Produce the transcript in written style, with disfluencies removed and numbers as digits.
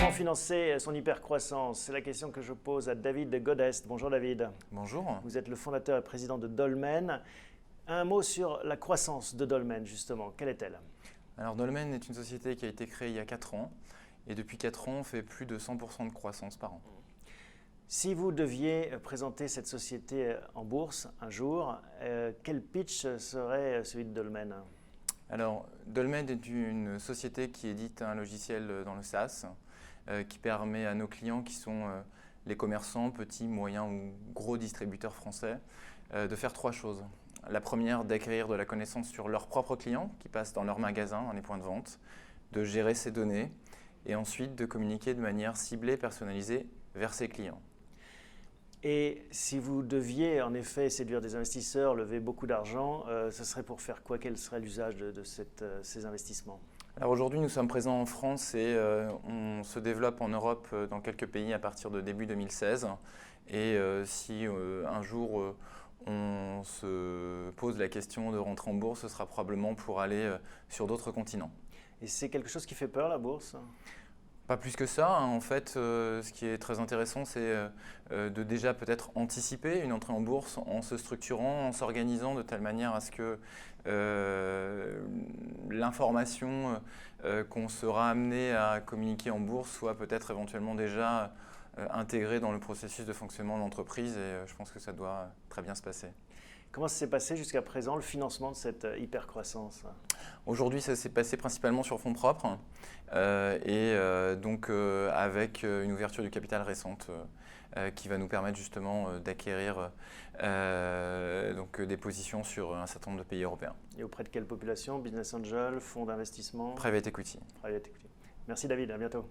Comment financer son hypercroissance? C'est la question que je pose à David Godest. Bonjour David. Bonjour. Vous êtes le fondateur et président de Dolmen. Un mot sur la croissance de Dolmen, justement. Quelle est-elle? Alors Dolmen est une société qui a été créée il y a 4 ans. Et depuis 4 ans, on fait plus de 100% de croissance par an. Si vous deviez présenter cette société en bourse un jour, quel pitch serait celui de Dolmen? Alors, Dolmen est une société qui édite un logiciel dans le SaaS qui permet à nos clients qui sont les commerçants, petits, moyens ou gros distributeurs français, de faire 3 choses. La première, d'acquérir de la connaissance sur leurs propres clients qui passent dans leurs magasins, dans les points de vente, de gérer ces données et ensuite de communiquer de manière ciblée, personnalisée vers ses clients. Et si vous deviez en effet séduire des investisseurs, lever beaucoup d'argent, ce serait pour faire quoi? Quel serait l'usage de ces investissements? Alors aujourd'hui, nous sommes présents en France et on se développe en Europe dans quelques pays à partir de début 2016. Et si un jour on se pose la question de rentrer en bourse, ce sera probablement pour aller sur d'autres continents. Et c'est quelque chose qui fait peur, la bourse? Pas plus que ça. En fait, ce qui est très intéressant, c'est de déjà peut-être anticiper une entrée en bourse en se structurant, en s'organisant de telle manière à ce que l'information qu'on sera amené à communiquer en bourse soit peut-être éventuellement déjà intégrée dans le processus de fonctionnement de l'entreprise. Et je pense que ça doit très bien se passer. Comment ça s'est passé jusqu'à présent, le financement de cette hypercroissance? Aujourd'hui, ça s'est passé principalement sur fonds propres donc avec une ouverture du capital récente qui va nous permettre justement d'acquérir des positions sur un certain nombre de pays européens. Et auprès de quelle population? Business angel, fonds d'investissement? Private equity. Private equity. Merci David, à bientôt.